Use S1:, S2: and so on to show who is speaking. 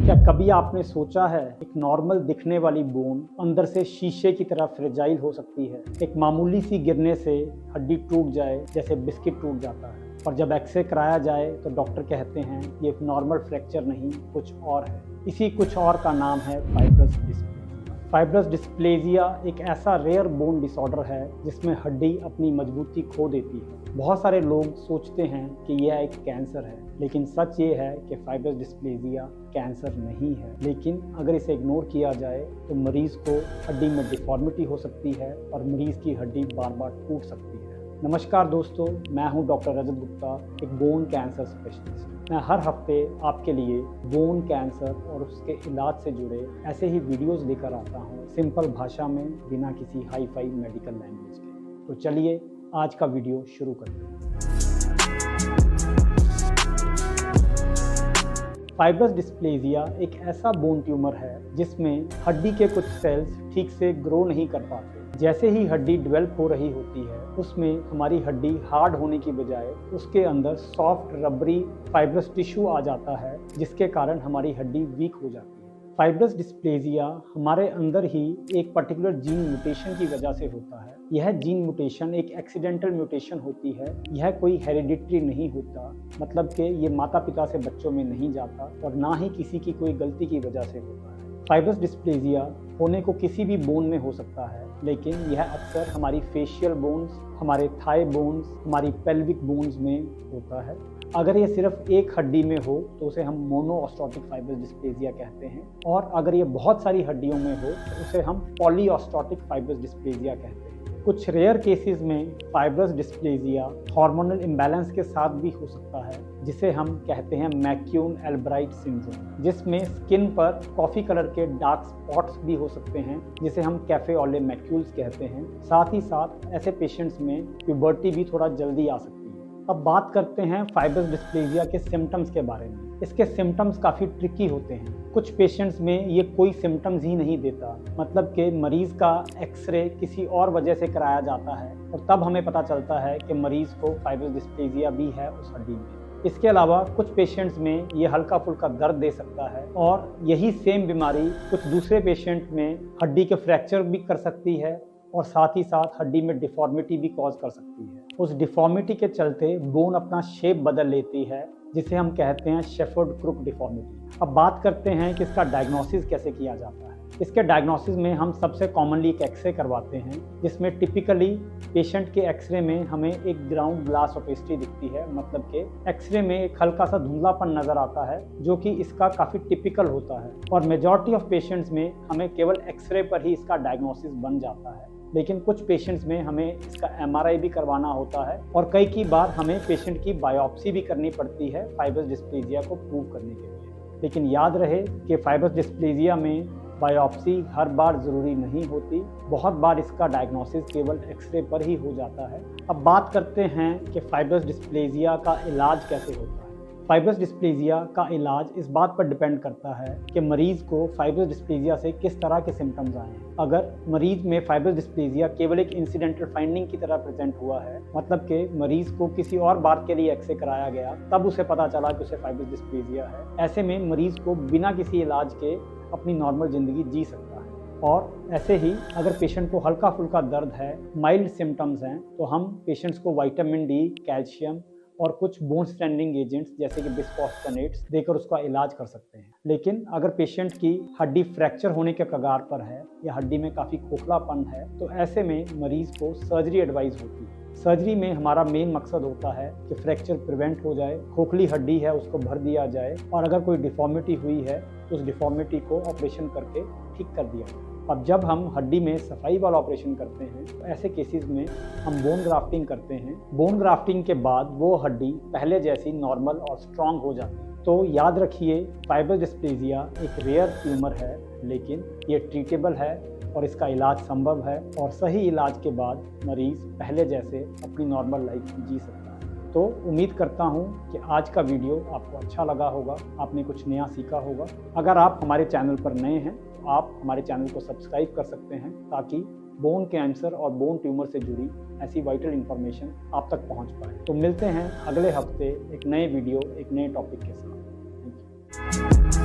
S1: क्या कभी आपने सोचा है एक नॉर्मल दिखने वाली बोन अंदर से शीशे की तरह फ्रेजाइल हो सकती है। एक मामूली सी गिरने से हड्डी टूट जाए जैसे बिस्किट टूट जाता है, और जब एक्सरे कराया जाए तो डॉक्टर कहते हैं ये एक नॉर्मल फ्रैक्चर नहीं, कुछ और है। इसी कुछ और का नाम है फाइब्रस डिस्प्लेजिया। फाइब्रस डिस्प्लेजिया एक ऐसा रेयर बोन डिसऑर्डर है जिसमें हड्डी अपनी मजबूती खो देती है। बहुत सारे लोग सोचते हैं कि यह एक कैंसर है, लेकिन सच ये है कि फाइब्रस डिस्प्लेजिया कैंसर नहीं है। लेकिन अगर इसे इग्नोर किया जाए तो मरीज को हड्डी में डिफॉर्मिटी हो सकती है और मरीज की हड्डी बार बार टूट सकती है। नमस्कार दोस्तों, मैं हूं डॉक्टर रजत गुप्ता, एक बोन कैंसर स्पेशलिस्ट। मैं हर हफ्ते आपके लिए बोन कैंसर और उसके इलाज से जुड़े ऐसे ही वीडियोस लेकर आता हूं, सिंपल भाषा में, बिना किसी हाई फाई मेडिकल लैंग्वेज के। तो चलिए आज का वीडियो शुरू करते हैं। फाइब्रस डिस्प्लेजिया एक ऐसा बोन ट्यूमर है जिसमें हड्डी के कुछ सेल्स ठीक से ग्रो नहीं कर पाते। जैसे ही हड्डी डेवलप हो रही होती है, उसमें हमारी हड्डी हार्ड होने की बजाय उसके अंदर सॉफ्ट रबरी फाइब्रस टिश्यू आ जाता है, जिसके कारण हमारी हड्डी वीक हो जाती है। फाइब्रस डिस्प्लेजिया हमारे अंदर ही एक पर्टिकुलर जीन म्यूटेशन की वजह से होता है। यह जीन म्यूटेशन एक एक्सीडेंटल म्यूटेशन होती है, यह कोई हेरिडिटरी नहीं होता, मतलब कि ये माता पिता से बच्चों में नहीं जाता और ना ही किसी की कोई गलती की वजह से होता है। फाइब्रस डिस्प्लेजिया होने को किसी भी बोन में हो सकता है, लेकिन यह अक्सर हमारी फेशियल बोन्स, हमारे थाई बोन्स, हमारी पेल्विक बोन्स में होता है। अगर ये सिर्फ एक हड्डी में हो तो उसे हम मोनोऑस्ट्रोटिक फाइब्रस डिस्प्लेजिया कहते हैं, और अगर ये बहुत सारी हड्डियों में हो तो उसे हम पॉलीऑस्ट्रोटिक फाइब्रस डिस्प्लेजिया कहते हैं। कुछ रेयर केसेस में फाइब्रस डिस्प्लेजिया हार्मोनल इम्बैलेंस के साथ भी हो सकता है, जिसे हम कहते हैं मैक्यून एल्ब्राइट सिंड्रोम, जिसमें स्किन पर कॉफ़ी कलर के डार्क स्पॉट्स भी हो सकते हैं, जिसे हम कैफे ऑले मैक्यूल्स कहते हैं। साथ ही साथ ऐसे पेशेंट्स में प्यूबर्टी भी थोड़ा जल्दी आ सकती है। अब बात करते हैं फाइब्रस डिस्प्लेजिया के सिम्टम्स के बारे में। इसके सिम्टम्स काफ़ी ट्रिकी होते हैं। कुछ पेशेंट्स में ये कोई सिम्टम्स ही नहीं देता, मतलब कि मरीज़ का एक्सरे किसी और वजह से कराया जाता है और तब हमें पता चलता है कि मरीज़ को फाइब्रस डिस्प्लेजिया भी है उस हड्डी में। इसके अलावा कुछ पेशेंट्स में ये हल्का फुल्का दर्द दे सकता है, और यही सेम बीमारी कुछ दूसरे पेशेंट में हड्डी के फ्रैक्चर भी कर सकती है और साथ ही साथ हड्डी में डिफॉर्मिटी भी कॉज कर सकती है। उस डिफॉर्मिटी के चलते बोन अपना शेप बदल लेती है, जिसे हम कहते हैं शेफर्ड क्रूक डिफॉर्मिटी। अब बात करते हैं कि इसका डायग्नोसिस कैसे किया जाता है। इसके डायग्नोसिस में हम सबसे कॉमनली एक एक्सरे करवाते हैं, जिसमें टिपिकली पेशेंट के एक्सरे में हमें एक ग्राउंड ग्लास ओपेसिटी दिखती है, मतलब कि एक्सरे में एक हल्का सा धुंधलापन नज़र आता है, जो कि इसका काफ़ी टिपिकल होता है। और मेजॉरिटी ऑफ पेशेंट्स में हमें केवल एक्सरे पर ही इसका डायग्नोसिस बन जाता है, लेकिन कुछ पेशेंट्स में हमें इसका एमआरआई भी करवाना होता है, और कई बार हमें पेशेंट की बायोप्सी भी करनी पड़ती है फाइब्रस डिस्प्लेजिया को प्रूव करने के लिए। लेकिन याद रहे कि फाइब्रस डिस्प्लेजिया में बायोप्सी हर बार ज़रूरी नहीं होती, बहुत बार इसका डायग्नोसिस केवल एक्सरे पर ही हो जाता है। अब बात करते हैं कि फाइब्रस डिस्प्लेजिया का इलाज कैसे होता है। फाइब्रस डिस्प्लेजिया का इलाज इस बात पर डिपेंड करता है कि मरीज़ को फाइब्रस डिस्प्लेजिया से किस तरह के सिम्टम्स आए हैं। अगर मरीज़ में फाइब्रस डिस्प्लेजिया केवल एक इंसिडेंटल फाइंडिंग की तरह प्रेजेंट हुआ है, मतलब कि मरीज़ को किसी और बात के लिए एक्सरे कराया गया, तब उसे पता चला कि उसे फाइब्रस डिस्प्लेजिया है, ऐसे में मरीज़ को बिना किसी इलाज के अपनी नॉर्मल ज़िंदगी जी सकता है। और ऐसे ही अगर पेशेंट को हल्का फुल्का दर्द है, माइल्ड सिम्टम्स हैं, तो हम पेशेंट्स को विटामिन डी, कैल्शियम और कुछ बोन स्ट्रेंथनिंग एजेंट्स जैसे कि बिस्फॉस्फोनेट्स देकर उसका इलाज कर सकते हैं। लेकिन अगर पेशेंट की हड्डी फ्रैक्चर होने के कगार पर है या हड्डी में काफ़ी खोखलापन है, तो ऐसे में मरीज़ को सर्जरी एडवाइस होती है। सर्जरी में हमारा मेन मकसद होता है कि फ्रैक्चर प्रिवेंट हो जाए, खोखली हड्डी है उसको भर दिया जाए, और अगर कोई डिफॉर्मिटी हुई है तो उस डिफॉर्मिटी को ऑपरेशन करके ठीक कर दिया जाए। अब जब हम हड्डी में सफाई वाला ऑपरेशन करते हैं तो ऐसे केसेस में हम बोन ग्राफ्टिंग करते हैं। बोन ग्राफ्टिंग के बाद वो हड्डी पहले जैसी नॉर्मल और स्ट्रांग हो जाती है। तो याद रखिए, फाइब्रस डिस्प्लेजिया एक रेयर ट्यूमर है, लेकिन ये ट्रीटेबल है और इसका इलाज संभव है, और सही इलाज के बाद मरीज़ पहले जैसे अपनी नॉर्मल लाइफ जी सकता है। तो उम्मीद करता हूँ कि आज का वीडियो आपको अच्छा लगा होगा, आपने कुछ नया सीखा होगा। अगर आप हमारे चैनल पर नए हैं तो आप हमारे चैनल को सब्सक्राइब कर सकते हैं, ताकि बोन कैंसर और बोन ट्यूमर से जुड़ी ऐसी वाइटल इन्फॉर्मेशन आप तक पहुँच पाए। तो मिलते हैं अगले हफ्ते एक नए वीडियो, एक नए टॉपिक के साथ। Thank you.